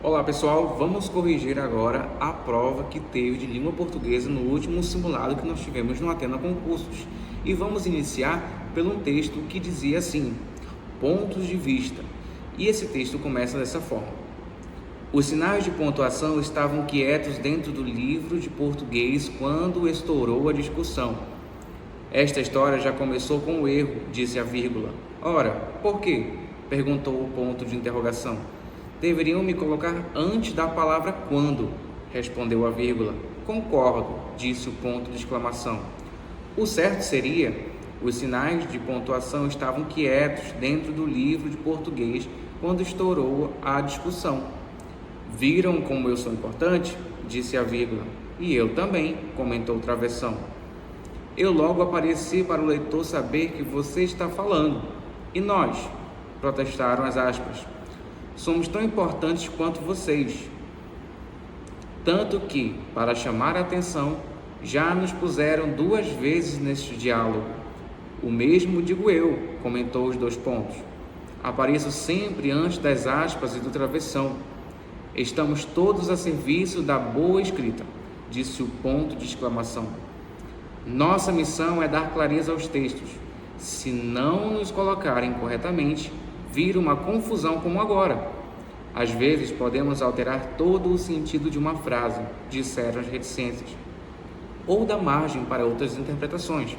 Olá pessoal, vamos corrigir agora a prova que teve de língua portuguesa no último simulado que nós tivemos no Atena Concursos. E vamos iniciar pelo texto que dizia assim: pontos de vista. E esse texto começa dessa forma: os sinais de pontuação estavam quietos dentro do livro de português quando estourou a discussão. Esta história já começou com o erro, disse a vírgula. Ora, por quê? Perguntou o ponto de interrogação. Deveriam me colocar antes da palavra quando, respondeu a vírgula. Concordo, disse o ponto de exclamação. O certo seria: os sinais de pontuação estavam quietos dentro do livro de português quando estourou a discussão. Viram como eu sou importante? Disse a vírgula. E eu também, comentou o travessão. Eu logo apareci para o leitor saber que você está falando. E nós? Protestaram as aspas. Somos tão importantes quanto vocês. Tanto que, para chamar a atenção, já nos puseram 2 vezes neste diálogo. O mesmo digo eu, comentou os 2 pontos. Apareço sempre antes das aspas e do travessão. Estamos todos a serviço da boa escrita, disse o ponto de exclamação. Nossa missão é dar clareza aos textos. Se não nos colocarem corretamente, vira uma confusão como agora. Às vezes podemos alterar todo o sentido de uma frase, disseram as reticências, ou dar margem para outras interpretações.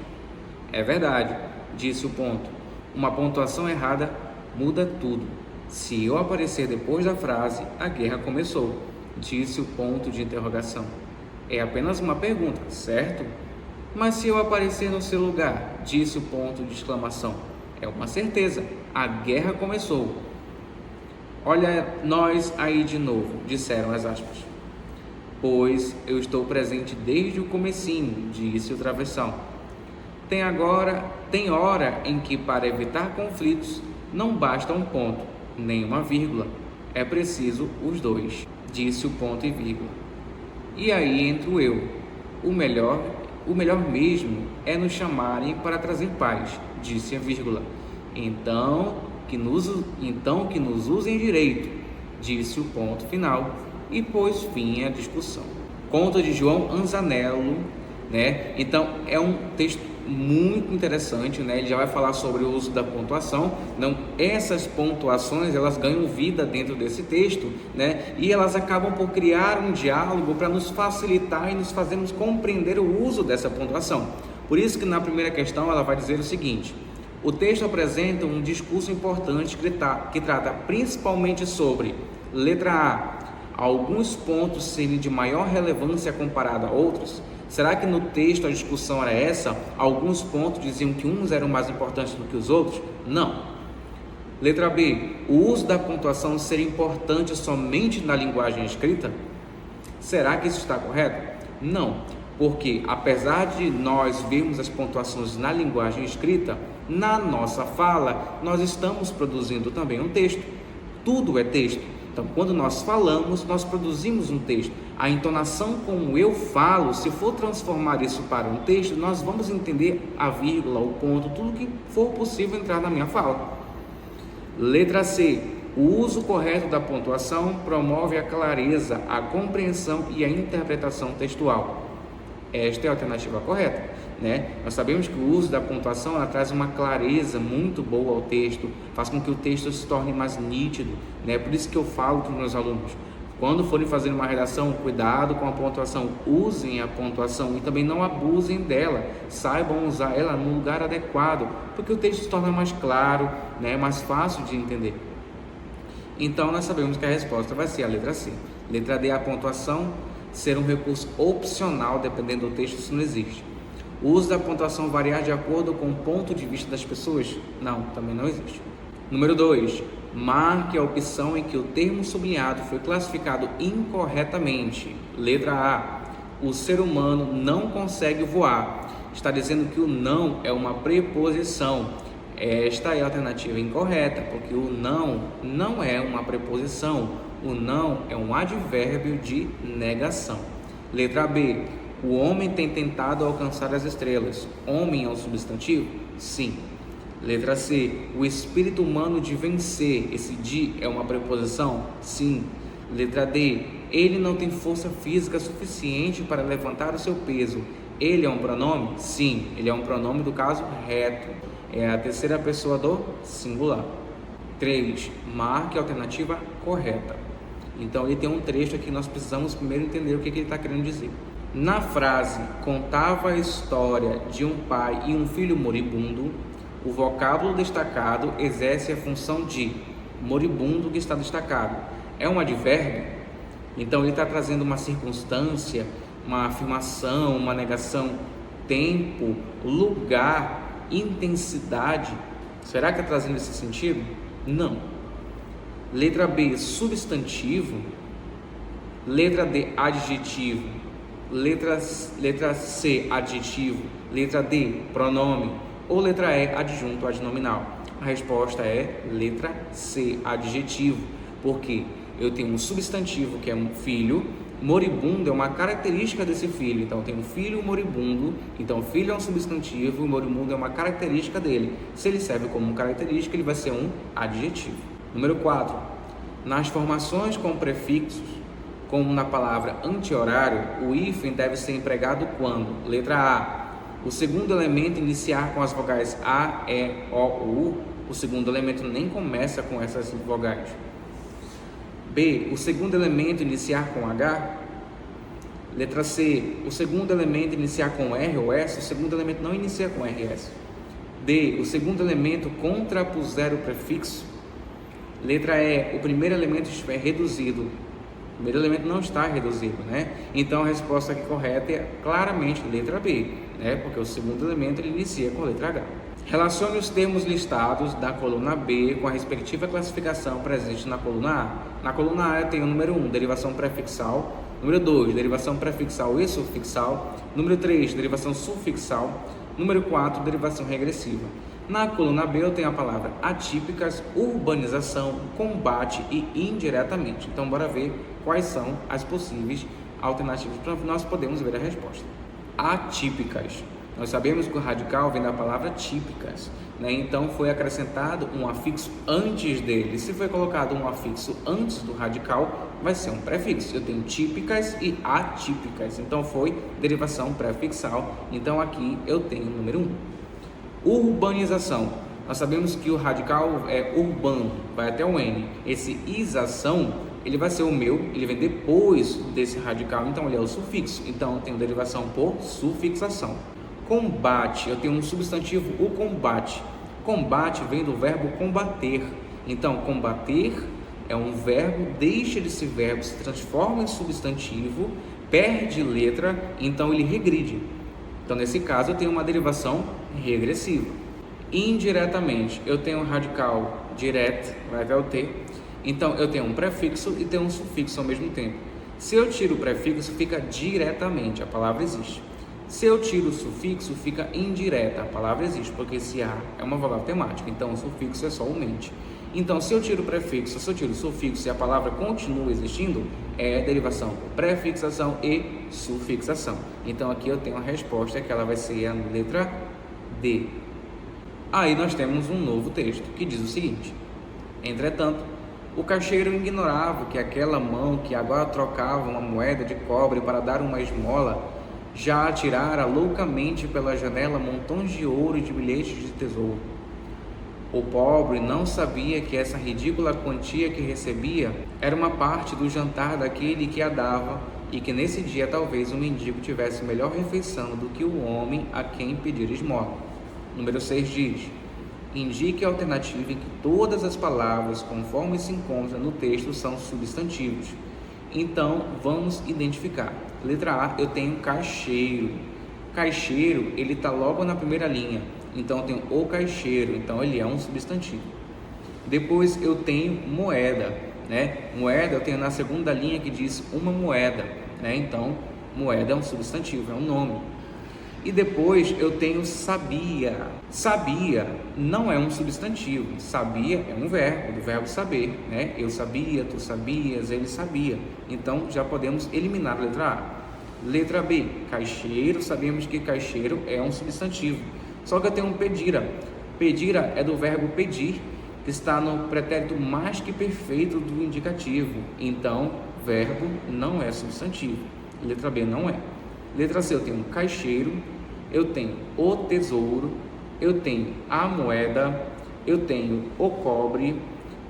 É verdade, disse o ponto. Uma pontuação errada muda tudo. Se eu aparecer depois da frase, a guerra começou, disse o ponto de interrogação. É apenas uma pergunta, certo? Mas se eu aparecer no seu lugar, disse o ponto de exclamação. É uma certeza, a guerra começou. Olha nós aí de novo, disseram as aspas. Pois eu estou presente desde o comecinho, disse o travessão. Tem hora em que, para evitar conflitos, não basta um ponto, nem uma vírgula. É preciso os 2, disse o ponto e vírgula. E aí entro eu. O melhor mesmo é nos chamarem para trazer paz, disse a vírgula. Então que nos usem direito, disse o ponto final e pôs fim à discussão. Conta de João Anzanello, né? Então é um texto muito interessante, né? Ele já vai falar sobre o uso da pontuação. Não, essas pontuações elas ganham vida dentro desse texto, né? E elas acabam por criar um diálogo para nos facilitar e nos fazermos compreender o uso dessa pontuação. Por isso que na primeira questão ela vai dizer o seguinte: o texto apresenta um discurso importante que trata principalmente sobre, letra A, alguns pontos serem de maior relevância comparado a outros. Será que no texto a discussão era essa? Alguns pontos diziam que uns eram mais importantes do que os outros? Não. Letra B, o uso da pontuação ser importante somente na linguagem escrita? Será que isso está correto? Não, porque apesar de nós vermos as pontuações na linguagem escrita, na nossa fala nós estamos produzindo também um texto. Tudo é texto. Então, quando nós falamos, nós produzimos um texto. A entonação como eu falo, se for transformar isso para um texto, nós vamos entender a vírgula, o ponto, tudo que for possível entrar na minha fala. Letra C. O uso correto da pontuação promove a clareza, a compreensão e a interpretação textual. Esta é a alternativa correta, né? Nós sabemos que o uso da pontuação ela traz uma clareza muito boa ao texto, faz com que o texto se torne mais nítido, né? Por isso que eu falo para os meus alunos, quando forem fazer uma redação, cuidado com a pontuação, usem a pontuação e também não abusem dela, saibam usar ela no lugar adequado, porque o texto se torna mais claro, né? Mais fácil de entender. Então nós sabemos que a resposta vai ser a letra C. Letra D, a pontuação ser um recurso opcional, dependendo do texto, isso não existe. O uso da pontuação variar de acordo com o ponto de vista das pessoas? Não, também não existe. Número 2. Marque a opção em que o termo sublinhado foi classificado incorretamente. Letra A. O ser humano não consegue voar. Está dizendo que o não é uma preposição. Esta é a alternativa incorreta, porque o não é uma preposição. O não é um advérbio de negação. Letra B. O homem tem tentado alcançar as estrelas. Homem é um substantivo? Sim. Letra C. O espírito humano de vencer. Esse de é uma preposição? Sim. Letra D, ele não tem força física suficiente para levantar o seu peso. Ele é um pronome? Sim, ele é um pronome do caso reto. É a terceira pessoa do singular. 3. Marque a alternativa correta. Então, ele tem um trecho aqui que nós precisamos primeiro entender o que ele está querendo dizer. Na frase, contava a história de um pai e um filho moribundo, o vocábulo destacado exerce a função de moribundo que está destacado. É um advérbio? Então, ele está trazendo uma circunstância, uma afirmação, uma negação, tempo, lugar, intensidade. Será que está trazendo esse sentido? Não. Letra B, substantivo. Letra D, adjetivo. Letra C, adjetivo. Letra D, pronome. Ou letra E, adjunto adnominal. A resposta é letra C, adjetivo. Porque eu tenho um substantivo que é um filho. Moribundo é uma característica desse filho. Então, eu tenho um filho moribundo. Então, filho é um substantivo e moribundo é uma característica dele. Se ele serve como característica, ele vai ser um adjetivo. Número 4. Nas formações com prefixos, como na palavra anti-horário, o hífen deve ser empregado quando? Letra A. O segundo elemento iniciar com as vogais A, E, O, U. O segundo elemento nem começa com essas vogais. B. O segundo elemento iniciar com H. Letra C. O segundo elemento iniciar com R ou S. O segundo elemento não inicia com R e S. D. O segundo elemento contrapuser o prefixo. Letra E. O primeiro elemento estiver reduzido. O primeiro elemento não está reduzido, né? Então a resposta aqui correta é claramente letra B, né? Porque o segundo elemento ele inicia com a letra H. Relacione os termos listados da coluna B com a respectiva classificação presente na coluna A. Na coluna A eu tenho o número 1, derivação prefixal. Número 2, derivação prefixal e sufixal. Número 3, derivação sufixal. Número 4, derivação regressiva. Na coluna B eu tenho a palavra atípicas, urbanização, combate e indiretamente. Então, bora ver quais são as possíveis alternativas para nós podermos ver a resposta. Atípicas. Nós sabemos que o radical vem da palavra típicas, né? Então foi acrescentado um afixo antes dele. Se foi colocado um afixo antes do radical, vai ser um prefixo. Eu tenho típicas e atípicas. Então foi derivação prefixal. Então aqui eu tenho o número 1. Urbanização. Nós sabemos que o radical é urbano, vai até o N. Esse isação, ele vai ser o meu, ele vem depois desse radical, então ele é o sufixo. Então eu tenho derivação por sufixação. Combate, eu tenho um substantivo, o combate. Combate vem do verbo combater. Então, combater é um verbo, deixa de ser verbo, se transforma em substantivo, perde letra, então ele regride. Então, nesse caso, eu tenho uma derivação regressiva. Indiretamente, eu tenho um radical direto, vai até o T. Então, eu tenho um prefixo e tenho um sufixo ao mesmo tempo. Se eu tiro o prefixo, fica diretamente, a palavra existe. Se eu tiro o sufixo, fica indireta, a palavra existe, porque esse A é uma vogal temática, então o sufixo é só o mente. Então, se eu tiro o prefixo, se eu tiro o sufixo e a palavra continua existindo, é derivação por prefixação e sufixação. Então, aqui eu tenho a resposta, que ela vai ser a letra D. Aí nós temos um novo texto, que diz o seguinte: entretanto, o caixeiro ignorava que aquela mão que agora trocava uma moeda de cobre para dar uma esmola, já atirara loucamente pela janela montões de ouro e de bilhetes de tesouro. O pobre não sabia que essa ridícula quantia que recebia era uma parte do jantar daquele que a dava, e que nesse dia talvez o mendigo tivesse melhor refeição do que o homem a quem pedir esmola. Número 6 diz: indique a alternativa em que todas as palavras, conforme se encontra no texto, são substantivos. Então, vamos identificar. Letra A, eu tenho caixeiro. Caixeiro, ele está logo na primeira linha. Então, eu tenho o caixeiro. Então, ele é um substantivo. Depois, eu tenho moeda, né? Moeda, eu tenho na segunda linha que diz uma moeda, né? Então, moeda é um substantivo, é um nome. E depois, eu tenho sabia. Sabia não é um substantivo. Sabia é um verbo, do verbo saber, né? Eu sabia, tu sabias, ele sabia. Então, já podemos eliminar a letra A. Letra B, caixeiro. Sabemos que caixeiro é um substantivo. Só que eu tenho um pedira. Pedira é do verbo pedir. está no pretérito mais que perfeito do indicativo. Então, verbo não é substantivo. Letra B não é. Letra C, eu tenho caixeiro, eu tenho o tesouro, eu tenho a moeda, eu tenho o cobre,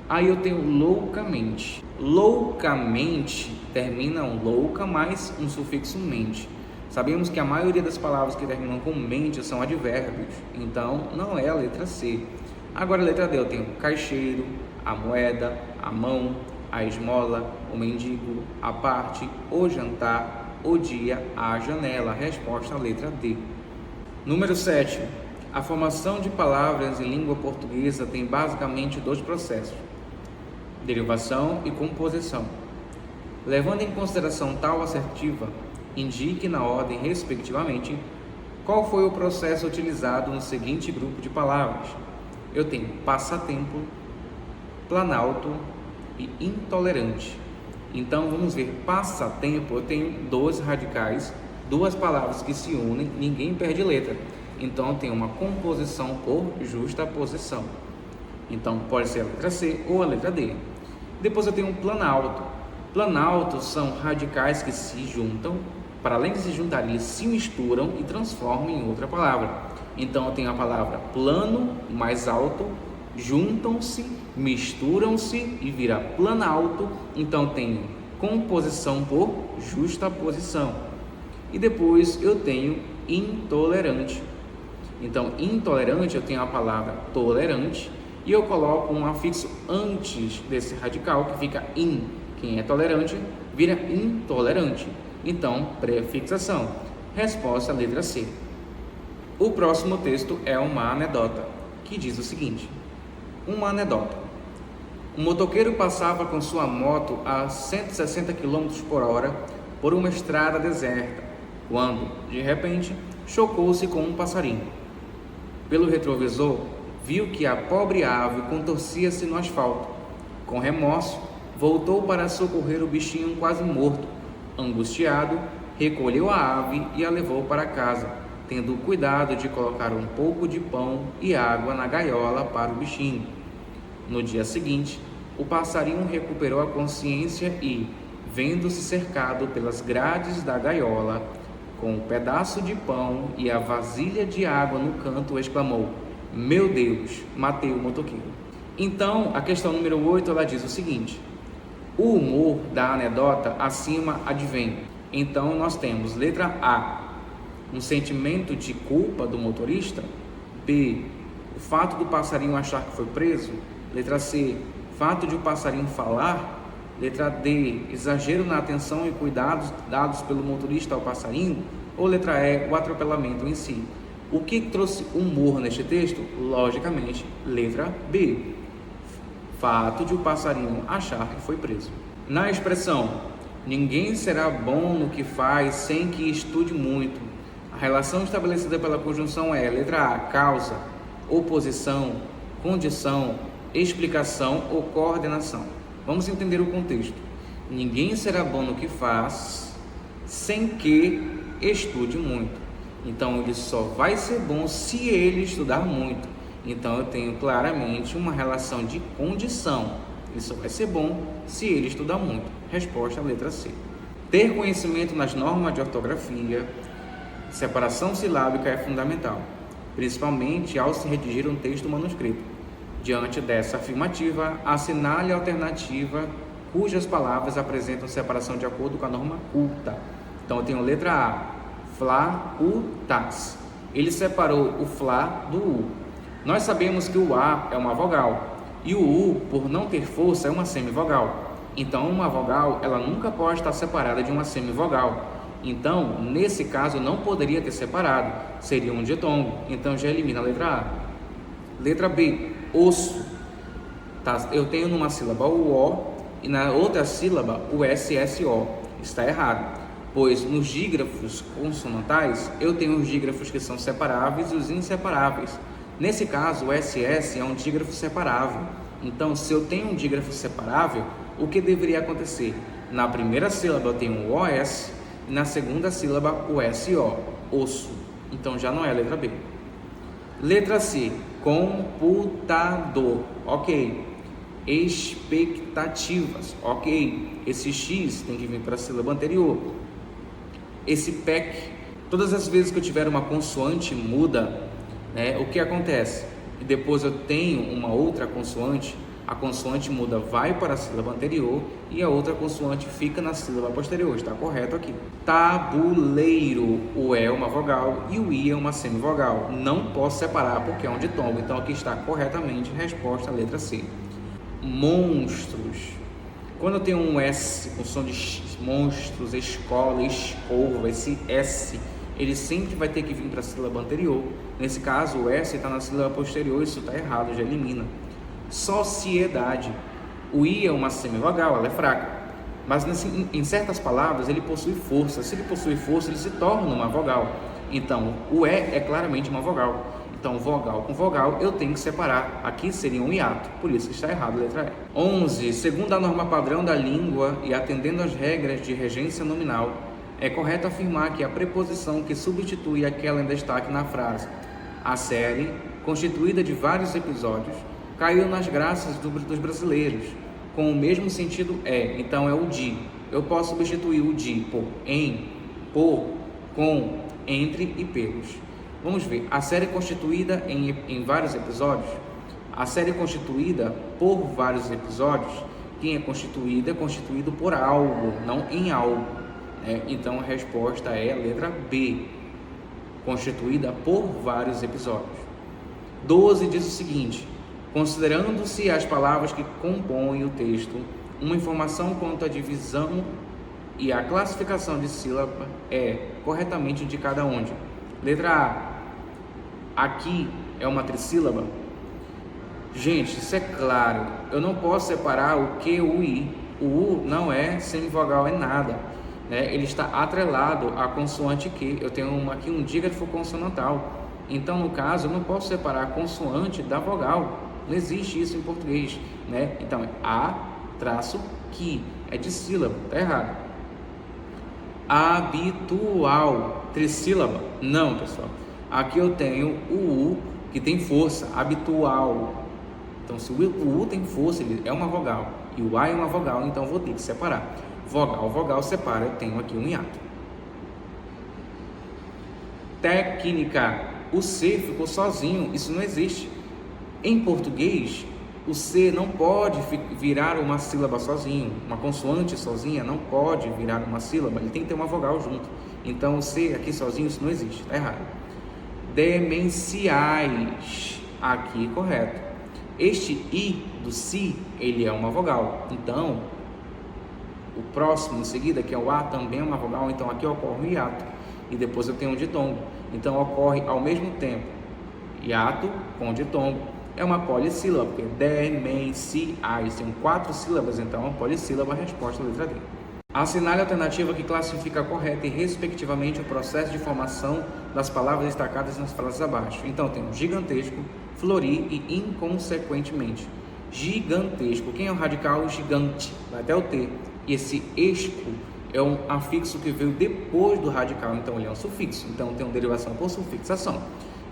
aí eu tenho loucamente. Loucamente termina um louca mais um sufixo mente. Sabemos que a maioria das palavras que terminam com mente são advérbios, então não é a letra C. Agora a letra D, eu tenho caixeiro, a moeda, a mão, a esmola, o mendigo, a parte, o jantar, o dia, a janela. Resposta à letra D. Número 7. A formação de palavras em língua portuguesa tem basicamente dois processos: derivação e composição. Levando em consideração tal assertiva, indique na ordem, respectivamente, qual foi o processo utilizado no seguinte grupo de palavras. Eu tenho passatempo, planalto e intolerante. Então, vamos ver, passatempo, eu tenho dois radicais, duas palavras que se unem, ninguém perde letra. Então, eu tenho uma composição por justaposição. Então, pode ser a letra C ou a letra D. Depois eu tenho um planalto. Planaltos são radicais que se juntam, para além de se juntarem, eles se misturam e transformam em outra palavra. Então eu tenho a palavra plano mais alto, juntam-se, misturam-se e vira planalto. Então tenho composição por justaposição. E depois eu tenho intolerante. Então intolerante eu tenho a palavra tolerante e eu coloco um afixo antes desse radical que fica in. Quem é tolerante vira intolerante. Então, prefixação. Resposta, letra C. O próximo texto é uma anedota, que diz o seguinte: uma anedota. Um motoqueiro passava com sua moto a 160 km por hora por uma estrada deserta, quando, de repente, chocou-se com um passarinho. Pelo retrovisor, viu que a pobre ave contorcia-se no asfalto. Com remorso, voltou para socorrer o bichinho quase morto. Angustiado, recolheu a ave e a levou para casa, tendo o cuidado de colocar um pouco de pão e água na gaiola para o bichinho. No dia seguinte, o passarinho recuperou a consciência e, vendo-se cercado pelas grades da gaiola, com um pedaço de pão e a vasilha de água no canto, exclamou: "Meu Deus, matei o motoqueiro." Então, a questão número 8, ela diz o seguinte: o humor da anedota acima advém. Então, nós temos letra A, um sentimento de culpa do motorista. B, o fato do passarinho achar que foi preso. Letra C, fato de o passarinho falar. Letra D, exagero na atenção e cuidados dados pelo motorista ao passarinho. Ou letra E, o atropelamento em si. O que trouxe humor neste texto? Logicamente, letra B, fato de o passarinho achar que foi preso. Na expressão ninguém será bom no que faz sem que estude muito, a relação estabelecida pela conjunção é letra A, causa, oposição, condição, explicação ou coordenação. Vamos entender o contexto. Ninguém será bom no que faz sem que estude muito. Então ele só vai ser bom se ele estudar muito. Então eu tenho claramente uma relação de condição. Ele só vai ser bom se ele estudar muito. Resposta, letra C. Ter conhecimento nas normas de ortografia, separação silábica é fundamental, principalmente ao se redigir um texto manuscrito. Diante dessa afirmativa, assinale a alternativa cujas palavras apresentam separação de acordo com a norma culta. Então eu tenho letra A, fla, u, tas. Ele separou o fla do u. Nós sabemos que o A é uma vogal e o U, por não ter força, é uma semivogal. Então, uma vogal, ela nunca pode estar separada de uma semivogal. Então, nesse caso, não poderia ter separado, seria um ditongo. Então, já elimina a letra A. Letra B, osso. Tá? Eu tenho numa sílaba o O e na outra sílaba o SSO. Está errado, pois nos dígrafos consonantais, eu tenho os dígrafos que são separáveis e os inseparáveis. Nesse caso, o SS é um dígrafo separável. Então, se eu tenho um dígrafo separável, o que deveria acontecer? Na primeira sílaba eu tenho o OS e na segunda sílaba o SO, osso. Então, já não é a letra B. Letra C, computador, ok. Expectativas, ok. Esse X tem que vir para a sílaba anterior. Esse PEC, todas as vezes que eu tiver uma consoante muda, né, o que acontece? E depois eu tenho uma outra consoante, a consoante muda vai para a sílaba anterior e a outra consoante fica na sílaba posterior. Está correto aqui. Tabuleiro, o E é uma vogal e o I é uma semivogal. Não posso separar porque é um ditongo. Então aqui está corretamente resposta, letra C. Monstros. Quando eu tenho um S com som de X, monstros, escola, escova, esse S, ele sempre vai ter que vir para a sílaba anterior. Nesse caso, o S está na sílaba posterior, isso está errado, já elimina. Sociedade. O I é uma semivogal, ela é fraca. Mas em certas palavras ele possui força. Se ele possui força, ele se torna uma vogal. Então, o E é claramente uma vogal. Então, vogal com vogal, eu tenho que separar. Aqui seria um hiato, por isso está errado a letra E. 11. Segundo a norma padrão da língua e atendendo às regras de regência nominal, é correto afirmar que a preposição que substitui aquela em destaque na frase "a série, constituída de vários episódios, caiu nas graças dos brasileiros", com o mesmo sentido é, então é o de. Eu posso substituir o de por em, por, com, entre e pelos. Vamos ver, a série constituída em vários episódios, a série constituída por vários episódios, quem é constituído por algo, não em algo. Então a resposta é a letra B, constituída por vários episódios. 12 diz o seguinte: considerando-se as palavras que compõem o texto, uma informação quanto à divisão e à classificação de sílaba é corretamente indicada onde? Letra A. Aqui é uma trissílaba. Gente, isso é claro. Eu não posso separar o Q, o I. O U não é semivogal em nada, né? Ele está atrelado à consoante Q. Eu tenho aqui um dígrafo consonantal. Então, no caso, eu não posso separar a consoante da vogal. Não existe isso em português, né? Então, é A traço que é de sílaba, tá errado. Habitual, trissílaba? Não, pessoal. Aqui eu tenho o U que tem força, habitual. Então, se o U tem força, ele é uma vogal e o A é uma vogal, então eu vou ter que separar. Vogal, vogal separa, eu tenho aqui um hiato. Técnica. O C ficou sozinho, isso não existe. Em português, o C não pode virar uma sílaba sozinho, uma consoante sozinha não pode virar uma sílaba, ele tem que ter uma vogal junto. Então o C aqui sozinho, isso não existe, está errado. Demenciais, aqui correto. Este I do si, ele é uma vogal, então o próximo em seguida, que é o A, também é uma vogal, então aqui ocorre um hiato e depois eu tenho um ditongo, então ocorre ao mesmo tempo hiato com ditongo. É uma polissílaba, porque demenciais, tem 4 sílabas, então é uma polissílaba, a resposta é a letra D. Assinale a alternativa que classifica correta e respectivamente o processo de formação das palavras destacadas nas frases abaixo. Então temos gigantesco, florir e inconsequentemente. Gigantesco, quem é o radical? Gigante, vai até o T. E esse esco é um afixo que veio depois do radical, então ele é um sufixo, então tem uma derivação por sufixação.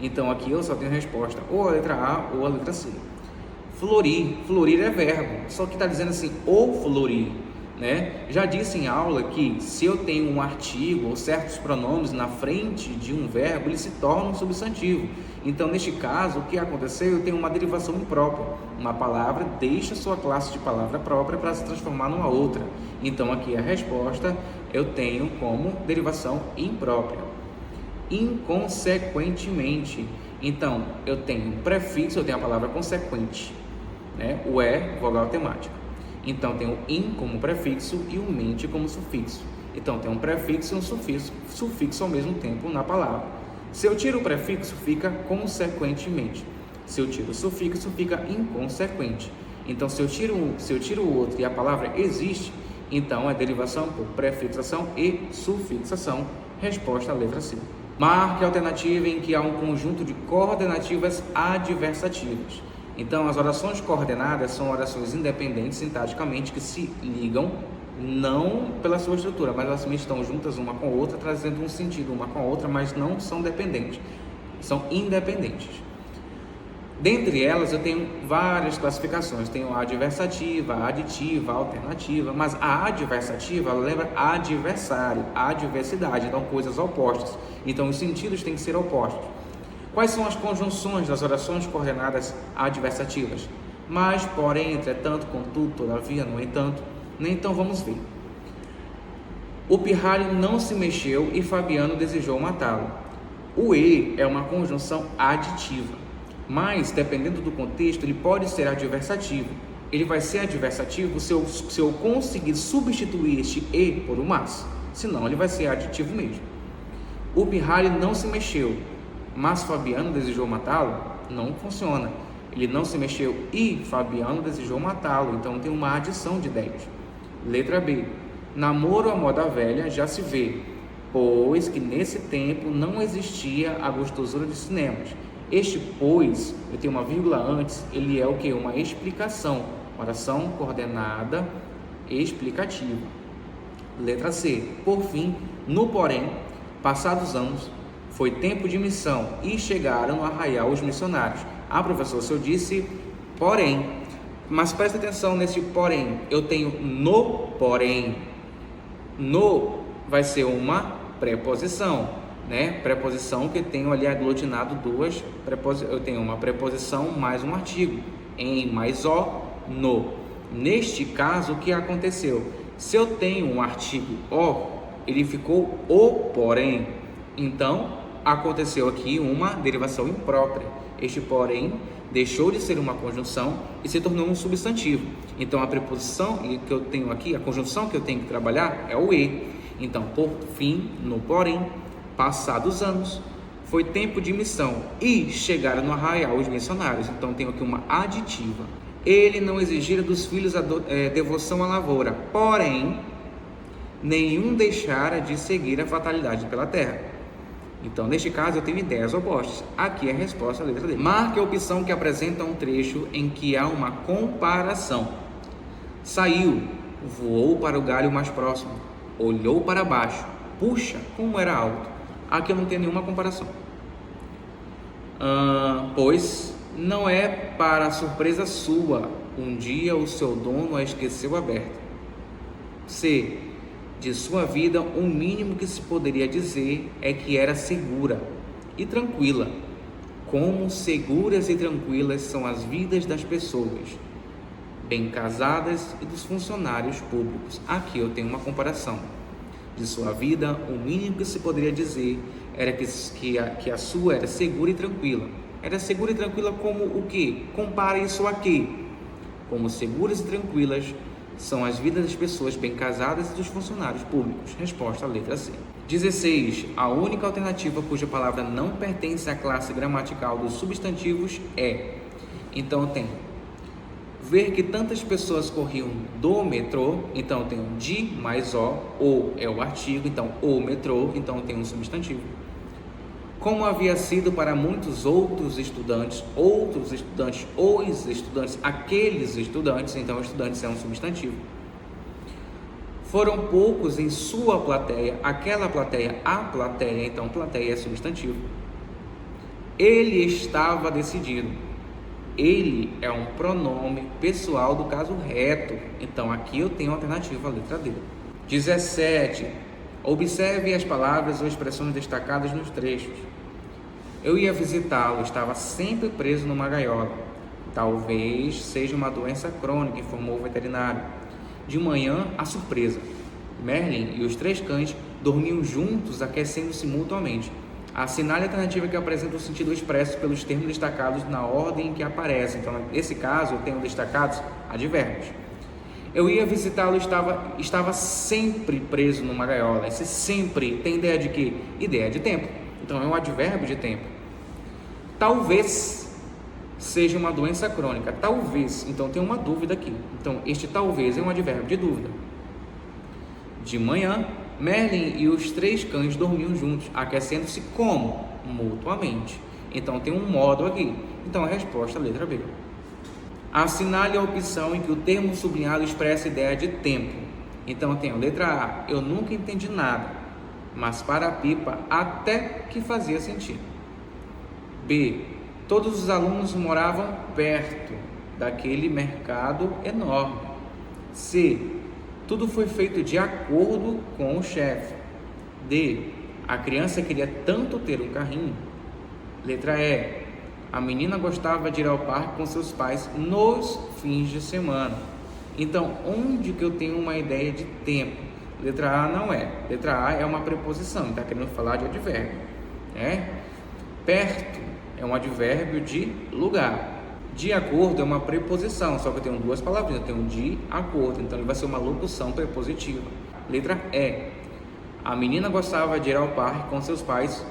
Então aqui eu só tenho resposta ou a letra A ou a letra C. Florir, florir é verbo, só que está dizendo assim, ou florir, né? Já disse em aula que se eu tenho um artigo ou certos pronomes na frente de um verbo, ele se torna um substantivo. Então neste caso, o que aconteceu? Eu tenho uma derivação imprópria, uma palavra deixa sua classe de palavra própria para se transformar numa outra. Então aqui a resposta eu tenho como derivação imprópria. Inconsequentemente, então eu tenho um prefixo, eu tenho a palavra consequente, né? O E, vogal temática. Então tem o in como prefixo e o mente como sufixo. Então tem um prefixo e um sufixo ao mesmo tempo na palavra. Se eu tiro o prefixo, fica consequentemente. Se eu tiro o sufixo, fica inconsequente. Então se eu tiro o outro e a palavra existe, então é derivação por prefixação e sufixação. Resposta à letra C. Marque a alternativa em que há um conjunto de coordenativas adversativas. Então, as orações coordenadas são orações independentes sintaticamente que se ligam não pela sua estrutura, mas elas estão juntas uma com a outra, trazendo um sentido uma com a outra, mas não são dependentes, são independentes. Dentre elas eu tenho várias classificações, tenho a adversativa, a aditiva, a alternativa, mas a adversativa ela lembra adversário, adversidade, então coisas opostas, então os sentidos têm que ser opostos. Quais são as conjunções das orações coordenadas adversativas? Mas, porém, entretanto, contudo, todavia, no entanto, então vamos ver. O pirralho não se mexeu e Fabiano desejou matá-lo. O e é uma conjunção aditiva. Mas, dependendo do contexto, ele pode ser adversativo. Ele vai ser adversativo se eu conseguir substituir este e por um mas. Senão, ele vai ser aditivo mesmo. O pirralho não se mexeu, mas Fabiano desejou matá-lo. Não funciona. Ele não se mexeu e Fabiano desejou matá-lo. Então, tem uma adição de ideias. Letra B. Namoro à moda velha já se vê, pois que nesse tempo não existia a gostosura de cinemas. Este pois, eu tenho uma vírgula antes, ele é o que? Uma explicação, oração coordenada explicativa. Letra C. Por fim, no porém, passados anos, foi tempo de missão e chegaram no arraial os missionários. Ah, professor, se eu disse porém, mas presta atenção nesse porém, eu tenho no porém. No vai ser uma preposição. Preposição que eu tenho ali aglutinado duas preposições. Eu tenho uma preposição mais um artigo, em mais o, no. Neste caso, o que aconteceu? Se eu tenho um artigo o, ele ficou o porém. Então, aconteceu aqui uma derivação imprópria. Este porém deixou de ser uma conjunção e se tornou um substantivo. Então, a preposição que eu tenho aqui, a conjunção que eu tenho que trabalhar é o e. Então, por fim, no porém, passados anos, foi tempo de missão e chegaram no arraial os missionários. Então, tenho aqui uma aditiva. Ele não exigira dos filhos a devoção à lavoura, porém, nenhum deixara de seguir a fatalidade pela terra. Então, neste caso, eu tenho ideias opostas. Aqui é a resposta à letra D. Marque a opção que apresenta um trecho em que há uma comparação. Saiu, voou para o galho mais próximo, olhou para baixo, puxa, como era alto. Aqui eu não tenho nenhuma comparação. Pois não é para surpresa sua, um dia o seu dono a esqueceu aberta. C. De sua vida, o mínimo que se poderia dizer é que era segura e tranquila. Como seguras e tranquilas são as vidas das pessoas bem casadas e dos funcionários públicos. Aqui eu tenho uma comparação. De sua vida, o mínimo que se poderia dizer era que a sua era segura e tranquila. Era segura e tranquila como o quê? Compara isso a quê? Como seguras e tranquilas são as vidas das pessoas bem casadas e dos funcionários públicos. Resposta à letra C. 16. A única alternativa cuja palavra não pertence à classe gramatical dos substantivos é. Então eu tenho ver que tantas pessoas corriam do metrô, então eu tenho de mais o é o artigo, então o metrô, então eu tenho um substantivo. Como havia sido para muitos outros estudantes, os estudantes, aqueles estudantes, então estudantes é um substantivo. Foram poucos em sua plateia, aquela plateia, a plateia, então plateia é substantivo. Ele estava decidido. Ele é um pronome pessoal do caso reto, então aqui eu tenho a alternativa, a letra D. 17. Observe as palavras ou expressões destacadas nos trechos. Eu ia visitá-lo, estava sempre preso numa gaiola. Talvez seja uma doença crônica, informou o veterinário. De manhã, a surpresa. Merlin e os 3 cães dormiam juntos, aquecendo-se mutuamente. Assinale a alternativa que apresenta o sentido expresso pelos termos destacados na ordem em que aparecem. Então, nesse caso, eu tenho destacados advérbios. Eu ia visitá-lo, estava sempre preso numa gaiola. Esse sempre tem ideia de quê? Ideia de tempo. Então, é um advérbio de tempo. Talvez seja uma doença crônica. Talvez. Então, tem uma dúvida aqui. Então, este talvez é um advérbio de dúvida. De manhã, Merlin e os 3 cães dormiam juntos, aquecendo-se como? Mutuamente. Então, tem um modo aqui. Então, a resposta é a letra B. Assinale a opção em que o termo sublinhado expressa a ideia de tempo. Então, eu tenho letra A. Eu nunca entendi nada, mas para a Pipa até que fazia sentido. B. Todos os alunos moravam perto daquele mercado enorme. C. Tudo foi feito de acordo com o chefe. D. A criança queria tanto ter um carrinho. Letra E. A menina gostava de ir ao parque com seus pais nos fins de semana. Então, onde que eu tenho uma ideia de tempo? Letra A não é. Letra A é uma preposição, está querendo falar de advérbio. Perto é um advérbio de lugar. De acordo é uma preposição, só que eu tenho duas palavrinhas, eu tenho de acordo, então ele vai ser uma locução prepositiva. Letra E. A menina gostava de ir ao parque com seus pais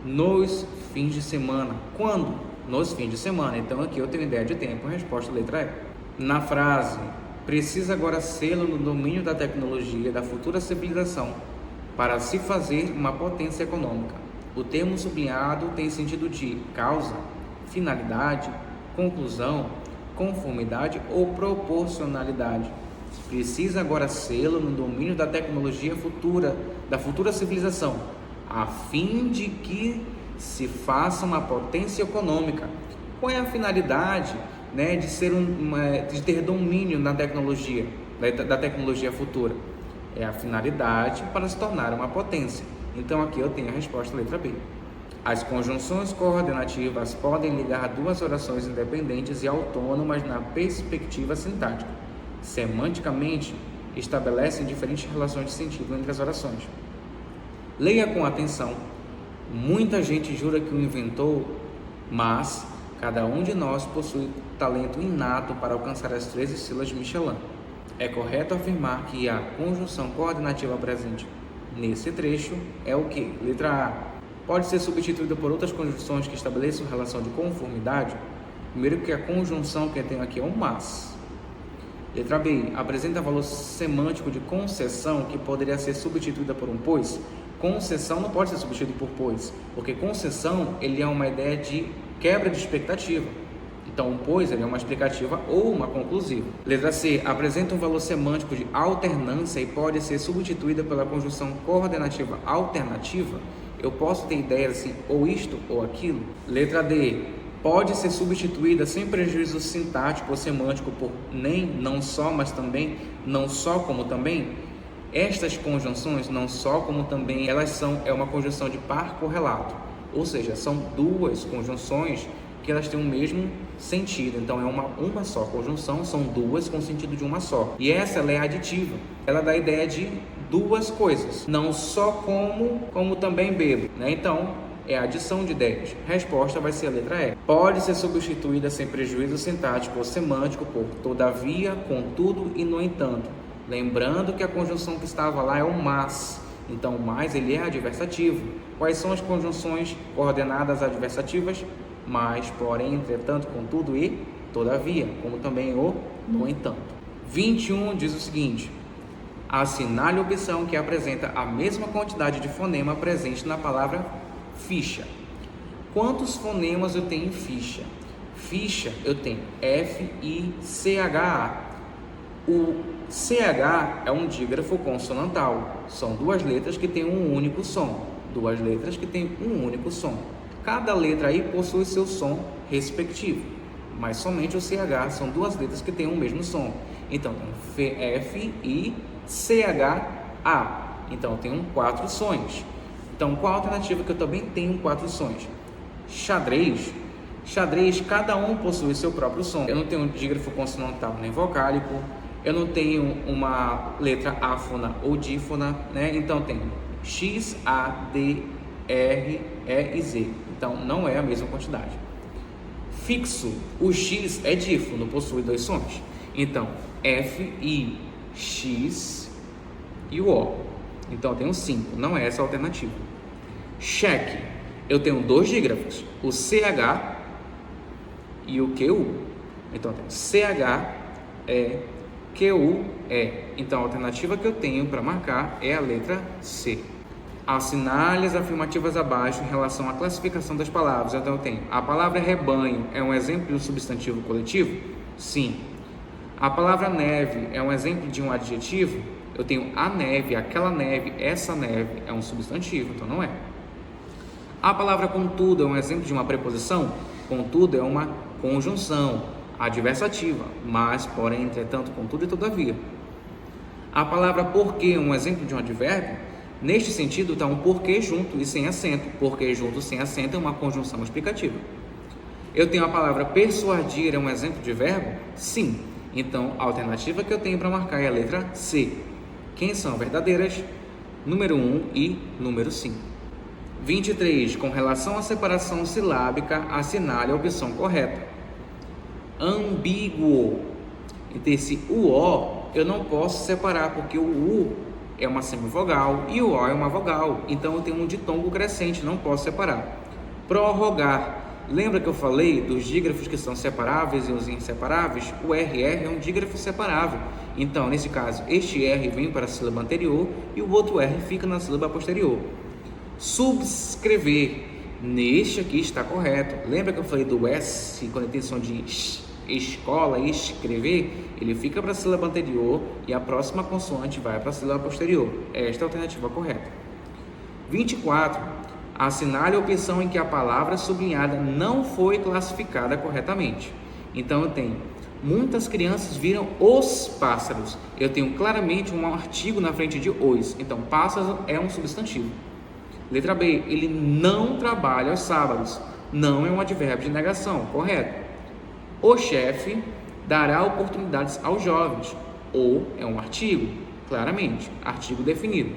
nos fins de semana. Quando? Nos fins de semana. Então aqui eu tenho ideia de tempo. Resposta letra E. Na frase, precisa agora sê-lo no domínio da tecnologia da futura civilização para se fazer uma potência econômica. O termo sublinhado tem sentido de causa, finalidade, conclusão, conformidade ou proporcionalidade. Precisa agora sê-lo no domínio da tecnologia futura, da futura civilização, a fim de que se faça uma potência econômica. Qual é a finalidade, de ser de ter domínio na tecnologia, da tecnologia futura? É a finalidade para se tornar uma potência. Então aqui eu tenho a resposta letra B. As conjunções coordenativas podem ligar duas orações independentes e autônomas na perspectiva sintática. Semanticamente, estabelecem diferentes relações de sentido entre as orações. Leia com atenção. Muita gente jura que o inventou, mas cada um de nós possui talento inato para alcançar as 13 sílabas de Michelin. É correto afirmar que a conjunção coordenativa presente nesse trecho é o que? Letra A. Pode ser substituída por outras conjunções que estabeleçam relação de conformidade. Primeiro que a conjunção que eu tenho aqui é um mas. Letra B. Apresenta valor semântico de concessão que poderia ser substituída por um pois. Concessão não pode ser substituída por pois, porque concessão ele é uma ideia de quebra de expectativa. Então, um pois ele é uma explicativa ou uma conclusiva. Letra C. Apresenta um valor semântico de alternância e pode ser substituída pela conjunção coordenativa alternativa. Eu posso ter ideias assim, ou isto ou aquilo. Letra D. Pode ser substituída sem prejuízo sintático ou semântico por nem, não só, mas também, não só como também. Estas conjunções, não só como também, é uma conjunção de par correlato. Ou seja, são duas conjunções que elas têm o mesmo sentido. Então é uma só conjunção, são duas com sentido de uma só. E essa ela é aditiva. Ela dá a ideia de duas coisas, não só como também bebo, Então, é a adição de ideias. Resposta vai ser a letra E. Pode ser substituída sem prejuízo sintático ou semântico por todavia, contudo e no entanto. Lembrando que a conjunção que estava lá é o mas. Então, o mais ele é adversativo. Quais são as conjunções coordenadas adversativas? Mas, porém, entretanto, contudo e todavia, como também o no entanto. 21 diz o seguinte: assinale a opção que apresenta a mesma quantidade de fonema presente na palavra ficha. Quantos fonemas eu tenho em ficha? Ficha eu tenho F-I-C-H-A. O CH é um dígrafo consonantal. São duas letras que têm um único som. Duas letras que têm um único som. Cada letra aí possui seu som respectivo, mas somente o CH são duas letras que têm o mesmo som. Então, F-I-C-H-A. Então, eu tenho 4 sons. Então, qual a alternativa que eu também tenho 4 sons? Xadrez. Xadrez, cada um possui seu próprio som. Eu não tenho dígrafo consonantal nem vocálico. Eu não tenho uma letra áfona ou dífona, Então, eu tenho X, A, D, R, E e Z. Então, não é a mesma quantidade. Fixo, o X é dífono, possui 2 sons. Então, F, I, X e o O. Então, eu tenho 5, não é essa a alternativa. Cheque, eu tenho 2 dígrafos, o CH e o QU. Então, eu tenho CH, E, QU, E. Então, a alternativa que eu tenho para marcar é a letra C. Assinale as afirmativas abaixo em relação à classificação das palavras. Então eu tenho, a palavra rebanho é um exemplo de um substantivo coletivo? Sim. A palavra neve é um exemplo de um adjetivo? Eu tenho a neve, aquela neve, essa neve é um substantivo, então não é. A palavra contudo é um exemplo de uma preposição? contudo é uma conjunção adversativa, mas, porém, entretanto, contudo e todavia. A palavra porque é um exemplo de um advérbio. Neste sentido, está um porquê junto e sem acento. Porquê junto sem acento é uma conjunção explicativa. Eu tenho a palavra persuadir, é um exemplo de verbo? Sim. Então, a alternativa que eu tenho para marcar é a letra C. Quem são verdadeiras? Número 1 e número 5. 23. Com relação à separação silábica, assinale a opção correta. Ambíguo. Então, esse UO eu não posso separar, porque o U é uma semivogal e o O é uma vogal. Então, eu tenho um ditongo crescente, não posso separar. Prorrogar. Lembra que eu falei dos dígrafos que são separáveis e os inseparáveis? O RR é um dígrafo separável. Então, nesse caso, este R vem para a sílaba anterior e o outro R fica na sílaba posterior. Subscrever. Neste aqui está correto. Lembra que eu falei do S, quando tem som de escola, escrever? Ele fica para a sílaba anterior e a próxima consoante vai para a sílaba posterior. Esta é a alternativa correta. 24. Assinale a opção em que a palavra sublinhada não foi classificada corretamente. Então eu tenho: muitas crianças viram os pássaros. Eu tenho claramente um artigo na frente de os. Então pássaros é um substantivo. Letra B. Ele não trabalha aos sábados. Não é um advérbio de negação. Correto. O chefe dará oportunidades aos jovens. O é um artigo. Claramente. Artigo definido.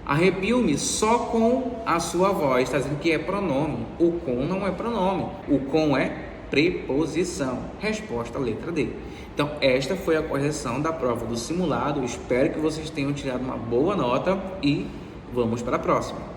Arrepio-me só com a sua voz. Está dizendo que é pronome. O com não é pronome. O com é preposição. Resposta, letra D. Então, esta foi a correção da prova do simulado. Espero que vocês tenham tirado uma boa nota e vamos para a próxima.